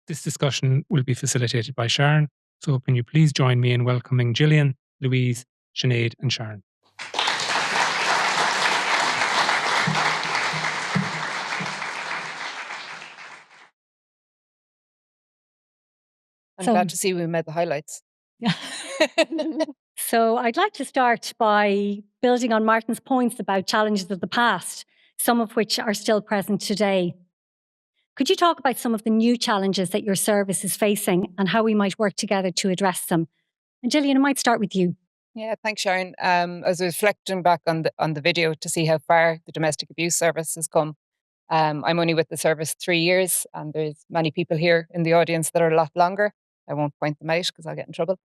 This discussion will be facilitated by Sharon. So can you please join me in welcoming Gillian, Louise, Sinead and Sharon. I'm glad to see we made the highlights. So I'd like to start by building on Martin's points about challenges of the past, some of which are still present today. Could you talk about some of the new challenges that your service is facing and how we might work together to address them? And Gillian, I might start with you. Yeah, thanks, Sharon. I was reflecting back on the video to see how far the domestic abuse service has come. I'm only with the service 3 years, and there's many people here in the audience that are a lot longer. I won't point them out because I'll get in trouble.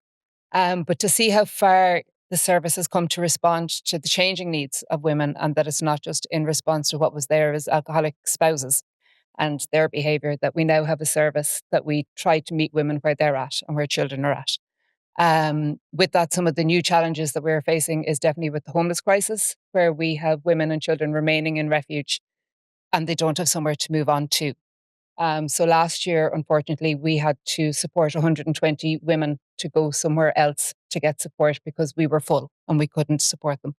But to see how far the service has come to respond to the changing needs of women, and that it's not just in response to what was there as alcoholic spouses and their behaviour, that we now have a service that we try to meet women where they're at and where children are at. With that, some of the new challenges that we're facing is definitely with the homeless crisis, where we have women and children remaining in refuge and they don't have somewhere to move on to. So last year, unfortunately, we had to support 120 women to go somewhere else to get support because we were full and we couldn't support them.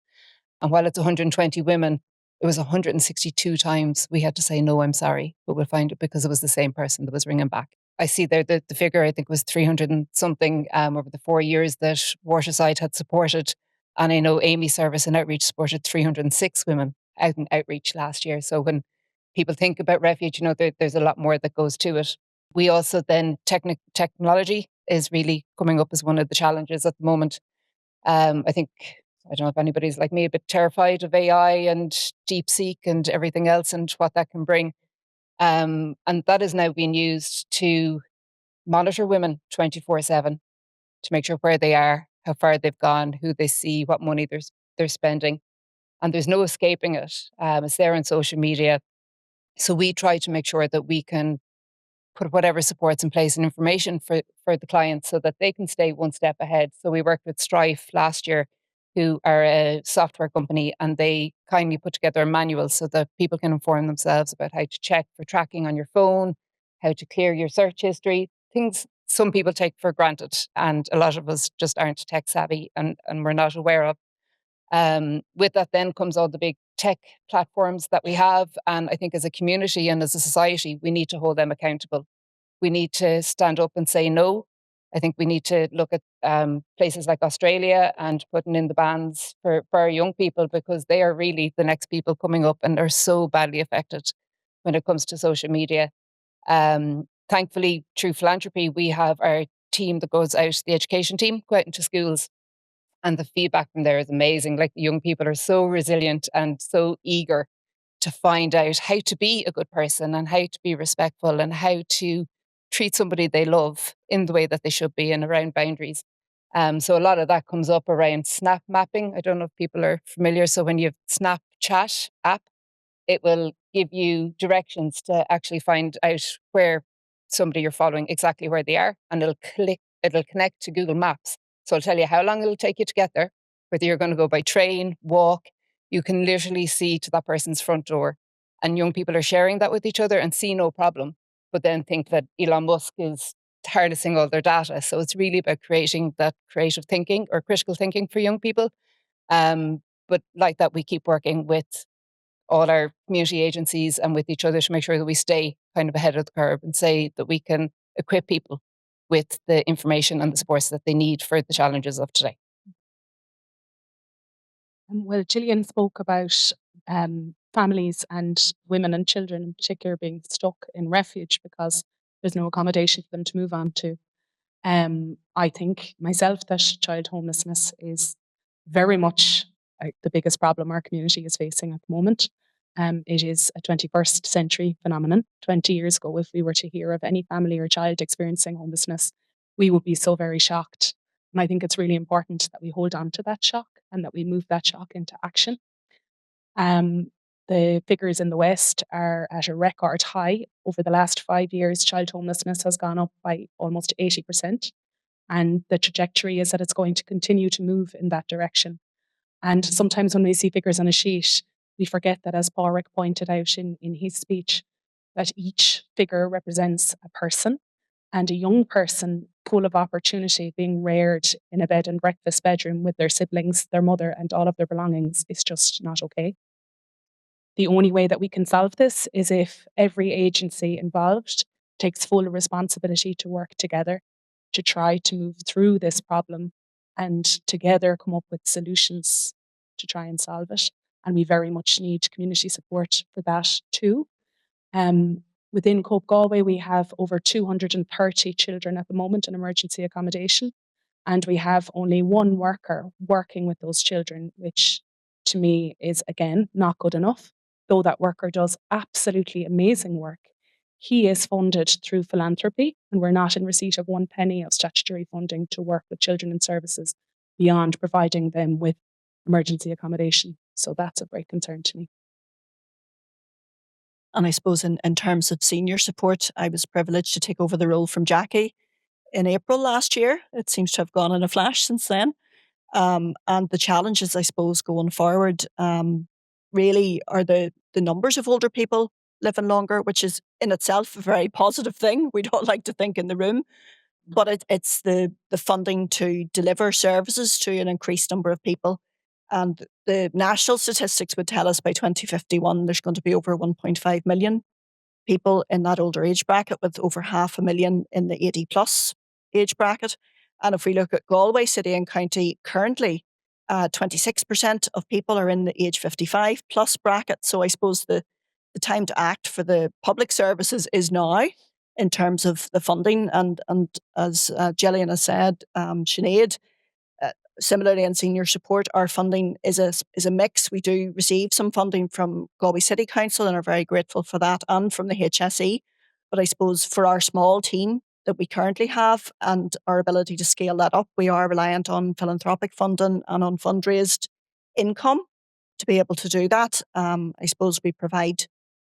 And while it's 120 women, it was 162 times we had to say, no, I'm sorry, but we'll find it, because it was the same person that was ringing back. I see there the figure, I think, was 300 and something over the 4 years that Waterside had supported. And I know Amy's service and outreach supported 306 women out in outreach last year. So when people think about refuge, there's a lot more that goes to it. We also then, technology is really coming up as one of the challenges at the moment. I don't know if anybody's like me, a bit terrified of AI and DeepSeek and everything else and what that can bring. And that is now being used to monitor women 24/7 to make sure where they are, how far they've gone, who they see, what money they're spending. And there's no escaping it. It's there on social media. So we try to make sure that we can put whatever supports in place and information for the clients so that they can stay one step ahead. So we worked with Strife last year, who are a software company, and they kindly put together a manual so that people can inform themselves about how to check for tracking on your phone, how to clear your search history, things some people take for granted. And a lot of us just aren't tech savvy and we're not aware of. With that then comes all the big tech platforms that we have. And I think as a community and as a society, we need to hold them accountable. We need to stand up and say no. I think we need to look at places like Australia and putting in the bans for our young people, because they are really the next people coming up and are so badly affected when it comes to social media. Thankfully, through philanthropy, we have our team that goes out, the education team, go out into schools. And the feedback from there is amazing. Like, the young people are so resilient and so eager to find out how to be a good person and how to be respectful and how to treat somebody they love in the way that they should be and around boundaries. So a lot of that comes up around snap mapping. I don't know if people are familiar. So when you have Snapchat app, it will give you directions to actually find out where somebody you're following, exactly where they are. And it'll connect to Google Maps. So it'll tell you how long it'll take you to get there, whether you're going to go by train, walk. You can literally see to that person's front door. And young people are sharing that with each other and see no problem, but then think that Elon Musk is harnessing all their data. So it's really about creating that creative thinking or critical thinking for young people. But like that, we keep working with all our community agencies and with each other to make sure that we stay kind of ahead of the curve and say that we can equip people with the information and the supports that they need for the challenges of today. Well, Gillian spoke about families and women and children in particular being stuck in refuge because there's no accommodation for them to move on to. I think myself that child homelessness is very much the biggest problem our community is facing at the moment. It is a 21st century phenomenon. 20 years ago, if we were to hear of any family or child experiencing homelessness, we would be so very shocked. And I think it's really important that we hold on to that shock and that we move that shock into action. The figures in the West are at a record high. Over the last 5 years, child homelessness has gone up by almost 80%. And the trajectory is that it's going to continue to move in that direction. And sometimes when we see figures on a sheet, we forget that, as Pádraig pointed out in his speech, that each figure represents a person and a young person pool of opportunity being reared in a bed and breakfast bedroom with their siblings, their mother, and all of their belongings is just not okay. The only way that we can solve this is if every agency involved takes full responsibility to work together to try to move through this problem and together come up with solutions to try and solve it. And we very much need community support for that too. Within COPE Galway, we have over 230 children at the moment in emergency accommodation, and we have only one worker working with those children, which to me is, again, not good enough. Though that worker does absolutely amazing work, he is funded through philanthropy, and we're not in receipt of one penny of statutory funding to work with children and services beyond providing them with emergency accommodation. So that's of great concern to me. And I suppose in terms of senior support, I was privileged to take over the role from Jackie in April last year. It seems to have gone in a flash since then. And the challenges, I suppose, going forward really are the numbers of older people living longer, which is in itself a very positive thing. We'd all like to think in the room. But it's the funding to deliver services to an increased number of people. And the national statistics would tell us by 2051 there's going to be over 1.5 million people in that older age bracket, with over 500,000 in the 80 plus age bracket. And if we look at Galway City and County, currently 26% of people are in the age 55 plus bracket. So I suppose the time to act for the public services is now in terms of the funding. And as Gillian has said, Sinead, similarly in senior support, our funding is a mix. We do receive some funding from Galway City Council and are very grateful for that, and from the HSE. But I suppose for our small team that we currently have and our ability to scale that up, we are reliant on philanthropic funding and on fundraised income to be able to do that. I suppose we provide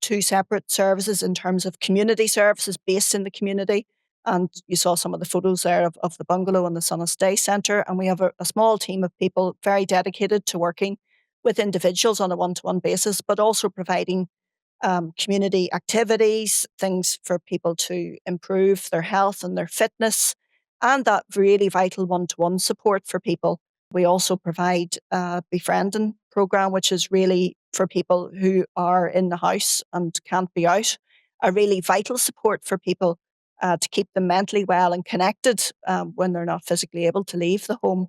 two separate services in terms of community services based in the community. And you saw some of the photos there of the bungalow and the Sunnis Day Centre. And we have a small team of people very dedicated to working with individuals on a one-to-one basis, but also providing community activities, things for people to improve their health and their fitness, and that really vital one-to-one support for people. We also provide a befriending programme, which is really for people who are in the house and can't be out, a really vital support for people to keep them mentally well and connected when they're not physically able to leave the home.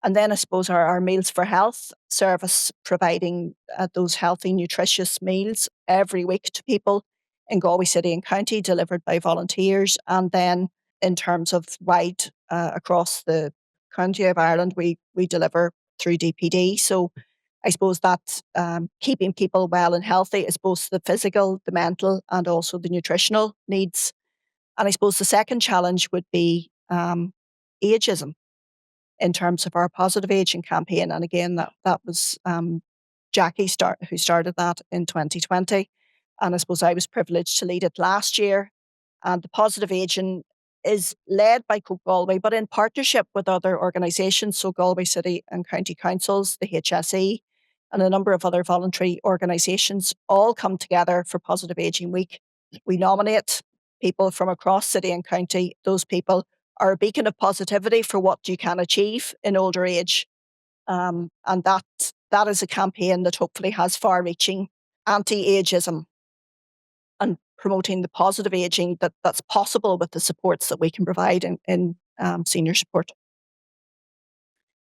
And then I suppose our Meals for Health service, providing those healthy, nutritious meals every week to people in Galway City and County, delivered by volunteers. And then in terms of wide across the county of Ireland, we deliver through DPD. So I suppose that keeping people well and healthy is both the physical, the mental, and also the nutritional needs. And I suppose the second challenge would be ageism in terms of our positive aging campaign. And again, that was Jackie who started that in 2020. And I suppose I was privileged to lead it last year. And the positive aging is led by COPE Galway, but in partnership with other organisations, so Galway City and County Councils, the HSE, and a number of other voluntary organisations all come together for Positive Aging Week. We nominate people from across city and county. Those people are a beacon of positivity for what you can achieve in older age. And that is a campaign that hopefully has far-reaching anti-ageism and promoting the positive aging that's possible with the supports that we can provide in senior support.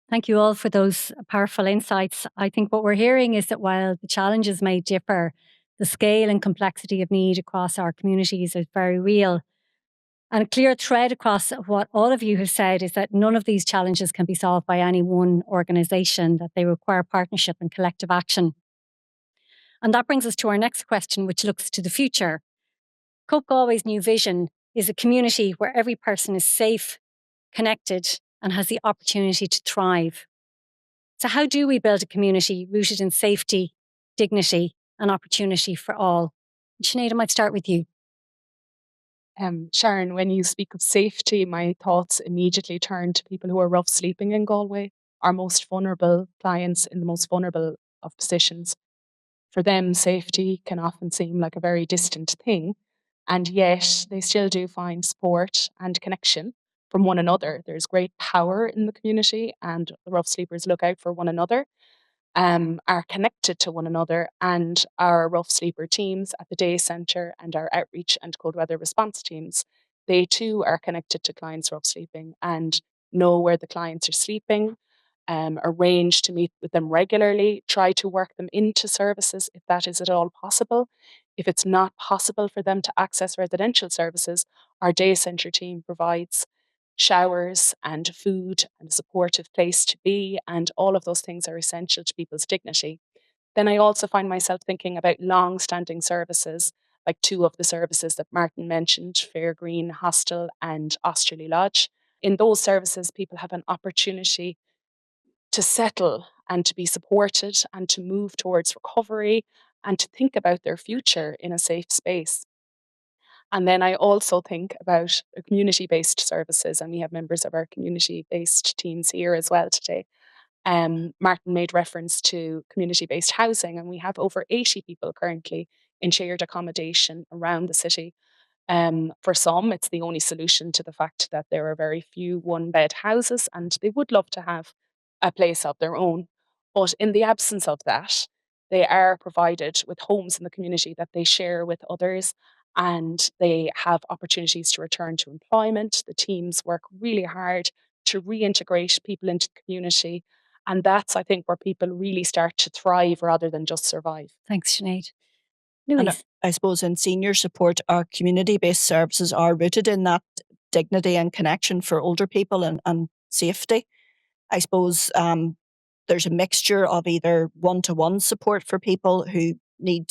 Thank you all for those powerful insights. I think what we're hearing is that while the challenges may differ, the scale and complexity of need across our communities is very real. And a clear thread across what all of you have said is that none of these challenges can be solved by any one organisation, that they require partnership and collective action. And that brings us to our next question, which looks to the future. COPE Galway's new vision is a community where every person is safe, connected, and has the opportunity to thrive. So how do we build a community rooted in safety, dignity, and opportunity for all? Sinead, I might start with you. Sharon, when you speak of safety, my thoughts immediately turn to people who are rough sleeping in Galway, our most vulnerable clients in the most vulnerable of positions. For them, safety can often seem like a very distant thing. And yet they still do find support and connection from one another. There's great power in the community, and the rough sleepers look out for one another, are connected to one another, and our rough sleeper teams at the day centre and our outreach and cold weather response teams, they too are connected to clients rough sleeping and know where the clients are sleeping, arrange to meet with them regularly, try to work them into services if that is at all possible. If it's not possible for them to access residential services, our day centre team provides showers and food and a supportive place to be, and all of those things are essential to people's dignity. Then I also find myself thinking about long-standing services, like two of the services that Martin mentioned, Fair Green Hostel and Austerley Lodge. In those services, people have an opportunity to settle and to be supported and to move towards recovery and to think about their future in a safe space. And then I also think about community-based services, and we have members of our community-based teams here as well today. Martin made reference to community-based housing, and we have over 80 people currently in shared accommodation around the city. For some, it's the only solution to the fact that there are very few one-bed houses, and they would love to have a place of their own. But in the absence of that, they are provided with homes in the community that they share with others, and they have opportunities to return to employment. The teams work really hard to reintegrate people into the community. And that's, I think, where people really start to thrive rather than just survive. Thanks, Sinead. And Louise. I suppose in senior support, our community-based services are rooted in that dignity and connection for older people and safety. I suppose there's a mixture of either one-to-one support for people who need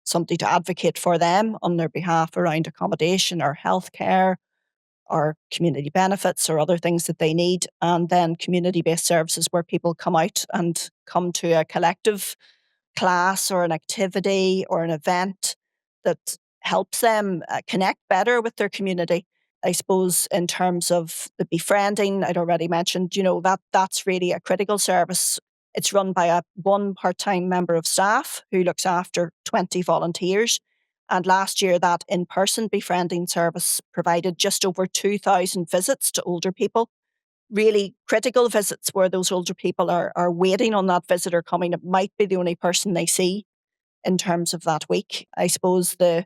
somebody to advocate for them on their behalf around accommodation or healthcare or community benefits or other things that they need, and then community-based services where people come out and come to a collective class or an activity or an event that helps them connect better with their community. I suppose in terms of the befriending, I'd already mentioned, that's really a critical service. It's run by one part-time member of staff who looks after 20 volunteers. And last year, that in-person befriending service provided just over 2,000 visits to older people. Really critical visits where those older people are waiting on that visitor coming. It might be the only person they see in terms of that week. I suppose the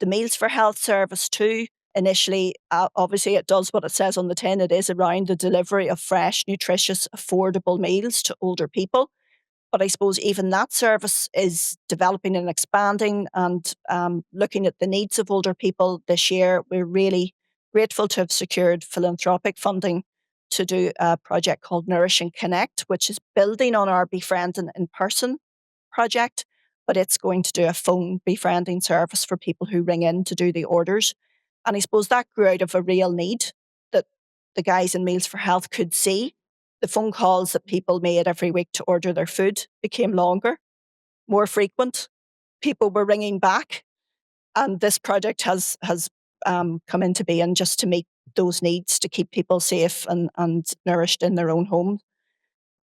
Meals for Health service too, initially, obviously it does what it says on the tin. It is around the delivery of fresh, nutritious, affordable meals to older people. But I suppose even that service is developing and expanding and looking at the needs of older people this year. We're really grateful to have secured philanthropic funding to do a project called Nourish and Connect, which is building on our Befriending in Person project, but it's going to do a phone befriending service for people who ring in to do the orders. And I suppose that grew out of a real need that the guys in Meals for Health could see. The phone calls that people made every week to order their food became longer, more frequent. People were ringing back, and this project has come into being just to meet those needs, to keep people safe and nourished in their own home.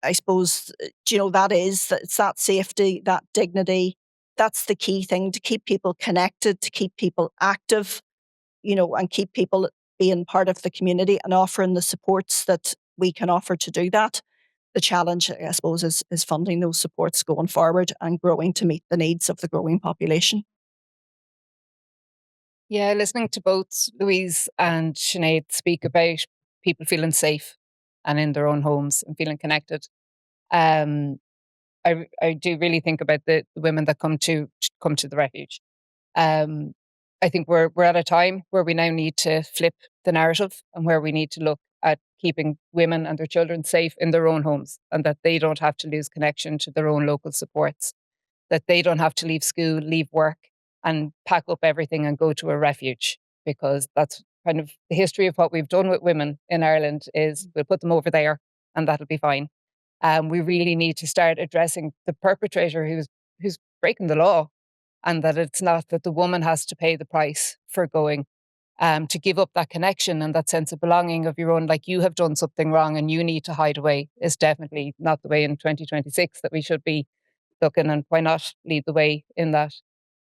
I suppose, it's that safety, that dignity. That's the key thing, to keep people connected, to keep people active, and keep people being part of the community and offering the supports that we can offer to do that. The challenge, I suppose, is funding those supports going forward and growing to meet the needs of the growing population. Yeah, listening to both Louise and Sinead speak about people feeling safe and in their own homes and feeling connected. I do really think about the women that come to the refuge. I think we're at a time where we now need to flip the narrative and where we need to look at keeping women and their children safe in their own homes, and that they don't have to lose connection to their own local supports, that they don't have to leave school, leave work and pack up everything and go to a refuge, because that's kind of the history of what we've done with women in Ireland is we'll put them over there and that'll be fine. We really need to start addressing the perpetrator who's breaking the law, and that it's not that the woman has to pay the price for going, to give up that connection and that sense of belonging of your own, like you have done something wrong and you need to hide away, is definitely not the way in 2026 that we should be looking, and why not lead the way in that?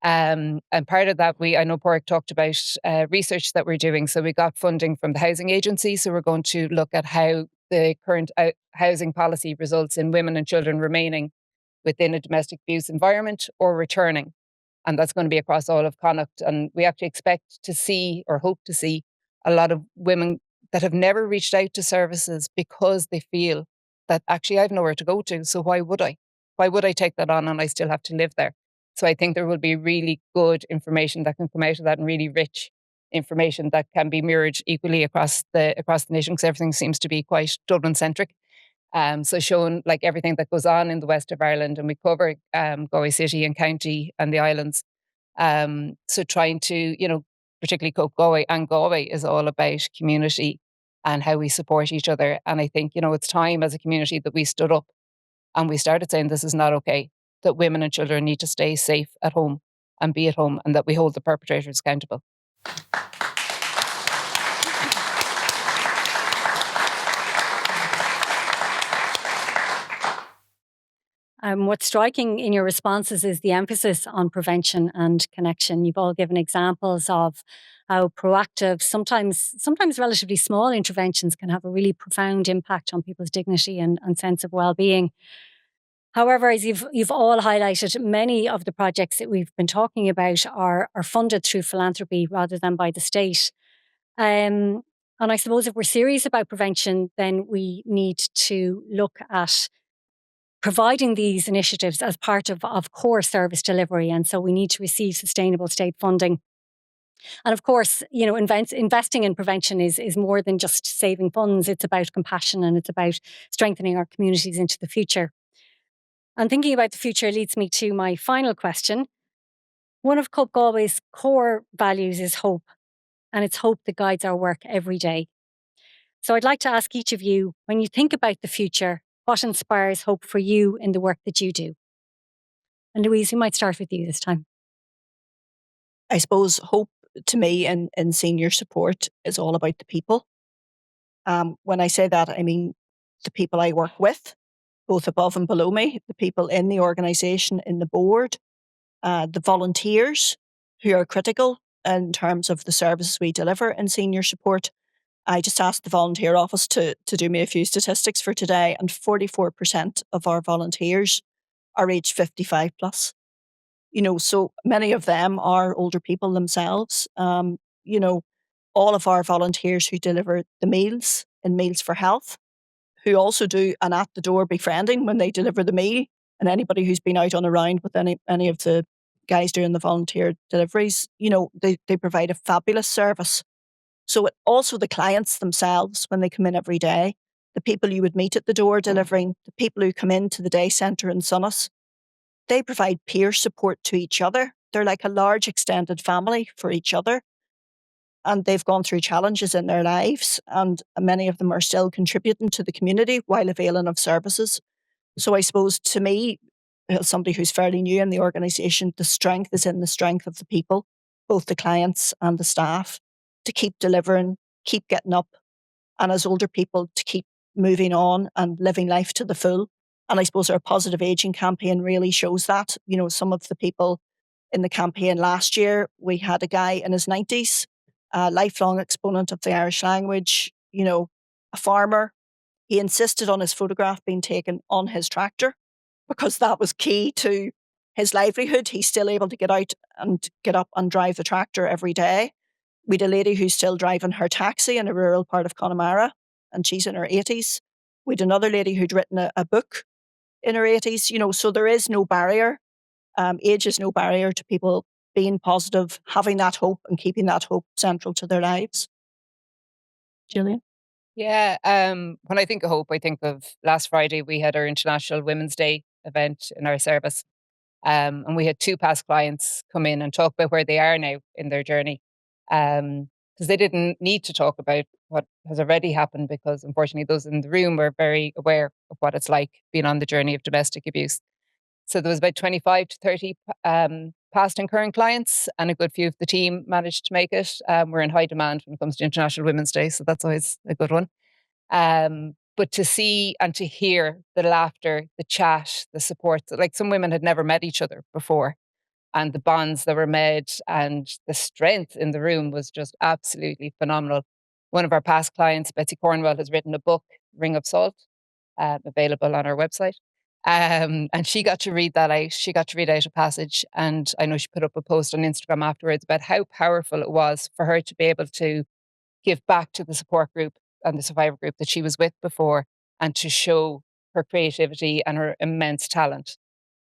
And part of that, I know Porrick talked about research that we're doing. So we got funding from the housing agency. So we're going to look at how the current housing policy results in women and children remaining within a domestic abuse environment or returning. And that's going to be across all of Connacht. And we actually expect to see, or hope to see, a lot of women that have never reached out to services because they feel that actually I've nowhere to go to. So why would I? Why would I take that on and I still have to live there? So I think there will be really good information that can come out of that, and really rich information that can be mirrored equally across the nation, because everything seems to be quite Dublin centric. So showing like everything that goes on in the west of Ireland, and we cover Galway City and County and the islands. So trying to, particularly COPE Galway, and Galway is all about community and how we support each other. And I think, it's time as a community that we stood up and we started saying this is not okay, that women and children need to stay safe at home and be at home, and that we hold the perpetrators accountable. What's striking in your responses is the emphasis on prevention and connection. You've all given examples of how proactive, sometimes relatively small interventions can have a really profound impact on people's dignity and sense of well-being. However, as you've all highlighted, many of the projects that we've been talking about are funded through philanthropy rather than by the state. And I suppose if we're serious about prevention, then we need to look at providing these initiatives as part of core service delivery. And so we need to receive sustainable state funding. And of course, investing in prevention is more than just saving funds. It's about compassion, and it's about strengthening our communities into the future. And thinking about the future leads me to my final question. One of COPE Galway's core values is hope, and it's hope that guides our work every day. So I'd like to ask each of you, when you think about the future, what inspires hope for you in the work that you do? And Louise, we might start with you this time. I suppose hope to me in senior support is all about the people. When I say that, I mean the people I work with, both above and below me, the people in the organisation, in the board, the volunteers who are critical in terms of the services we deliver in senior support. I just asked the volunteer office to do me a few statistics for today, and 44% of our volunteers are aged 55 plus. So many of them are older people themselves. All of our volunteers who deliver the meals in Meals for Health, who also do an at the door befriending when they deliver the meal, and anybody who's been out on a round with any of the guys doing the volunteer deliveries, they provide a fabulous service. So also the clients themselves, when they come in every day, the people you would meet at the door delivering, the people who come into the day centre in Sunnis, they provide peer support to each other. They're like a large extended family for each other. And they've gone through challenges in their lives, and many of them are still contributing to the community while availing of services. So I suppose to me, as somebody who's fairly new in the organisation, the strength is in the strength of the people, both the clients and the staff, to keep delivering, keep getting up, and as older people to keep moving on and living life to the full. And I suppose our positive ageing campaign really shows that. Some of the people in the campaign last year, we had a guy in his 90s, a lifelong exponent of the Irish language, a farmer. He insisted on his photograph being taken on his tractor because that was key to his livelihood. He's still able to get out and get up and drive the tractor every day. We had a lady who's still driving her taxi in a rural part of Connemara, and she's in her 80s. We had another lady who'd written a book in her 80s, so there is no barrier. Age is no barrier to people being positive, having that hope and keeping that hope central to their lives. Gillian? Yeah, when I think of hope, I think of last Friday, we had our International Women's Day event in our service. And we had 2 past clients come in and talk about where they are now in their journey. Because they didn't need to talk about what has already happened, because unfortunately those in the room were very aware of what it's like being on the journey of domestic abuse. So there was about 25 to 30 past and current clients, and a good few of the team managed to make it. We're in high demand when it comes to International Women's Day, so that's always a good one. But to see and to hear the laughter, the chat, the support, like some women had never met each other before. and the bonds that were made and the strength in the room was just absolutely phenomenal. One of our past clients, Betsy Cornwell, has written a book, Ring of Salt, available on our website. And she got to read that out. She got to read out a passage. And I know she put up a post on Instagram afterwards about how powerful it was for her to be able to give back to the support group and the survivor group that she was with before, and to show her creativity and her immense talent.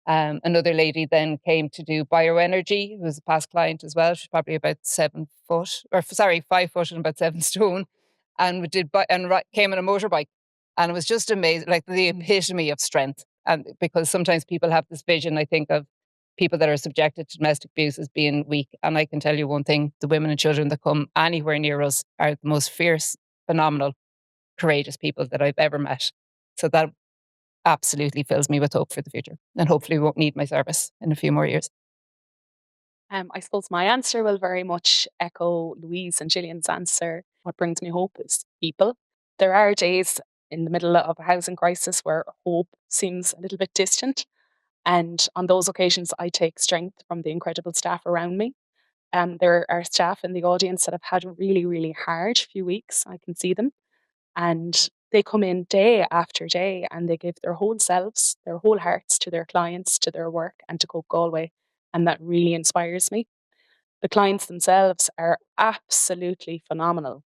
Another lady then came to do bioenergy, who was a past client as well. She's probably about 5 foot and about 7 stone, and came on a motorbike, and it was just amazing, like the epitome of strength. And because sometimes people have this vision, I think, of people that are subjected to domestic abuse as being weak. And I can tell you one thing: the women and children that come anywhere near us are the most fierce, phenomenal, courageous people that I've ever met. So that absolutely fills me with hope for the future, and hopefully we won't need my service in a few more years. I suppose my answer will very much echo Louise and Gillian's answer. What brings me hope is people. There are days in the middle of a housing crisis where hope seems a little bit distant. And on those occasions, I take strength from the incredible staff around me. There are staff in the audience that have had a really, really hard few weeks. I can see them. And they come in day after day and they give their whole selves, their whole hearts to their clients, to their work, and to COPE Galway. And that really inspires me. The clients themselves are absolutely phenomenal,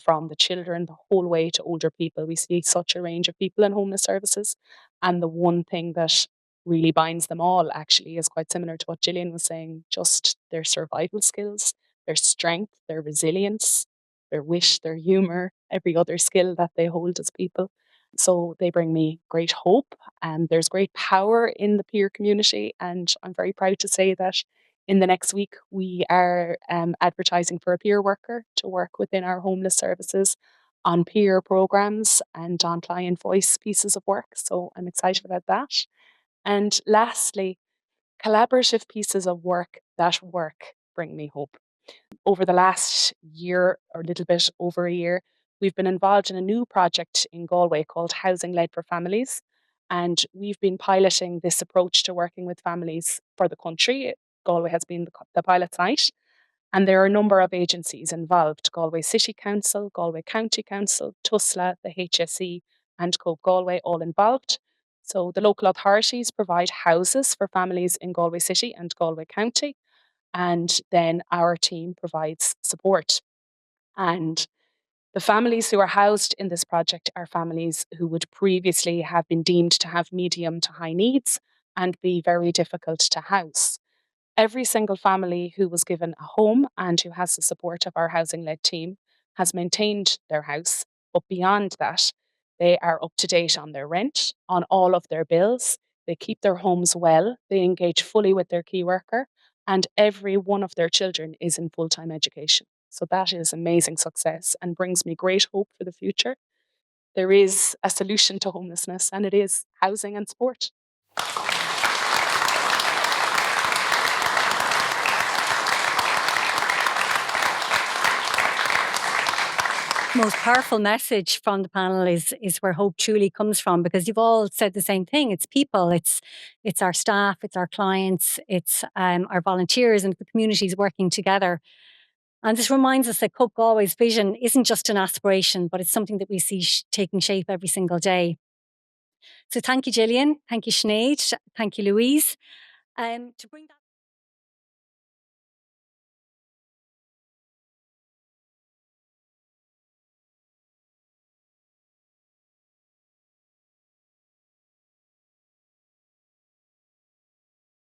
from the children the whole way to older people. We see such a range of people in homeless services. And the one thing that really binds them all actually is quite similar to what Gillian was saying, just their survival skills, their strength, their resilience, their wit, their humour, every other skill that they hold as people. So they bring me great hope, and there's great power in the peer community. And I'm very proud to say that in the next week, we are advertising for a peer worker to work within our homeless services on peer programs and on client voice pieces of work. So I'm excited about that. And lastly, collaborative pieces of work that work bring me hope. Over the last year, or a little bit over a year, we've been involved in a new project in Galway called Housing Led for Families. And we've been piloting this approach to working with families for the country. Galway has been the pilot site. And there are a number of agencies involved: Galway City Council, Galway County Council, TUSLA, the HSE, and COPE Galway, all involved. So the local authorities provide houses for families in Galway City and Galway County. And then our team provides support. And the families who are housed in this project are families who would previously have been deemed to have medium to high needs and be very difficult to house. Every single family who was given a home and who has the support of our housing-led team has maintained their house. But beyond that, they are up to date on their rent, on all of their bills. They keep their homes well. They engage fully with their key worker, and every one of their children is in full-time education. So that is amazing success and brings me great hope for the future. There is a solution to homelessness, and it is housing and sport. Most powerful message from the panel is where hope truly comes from, because you've all said the same thing. It's people, it's our staff, it's our clients, it's our volunteers and the communities working together. And this reminds us that COPE Galway's vision isn't just an aspiration, but it's something that we see taking shape every single day. So thank you, Gillian. Thank you, Sinead. Thank you, Louise. To bring that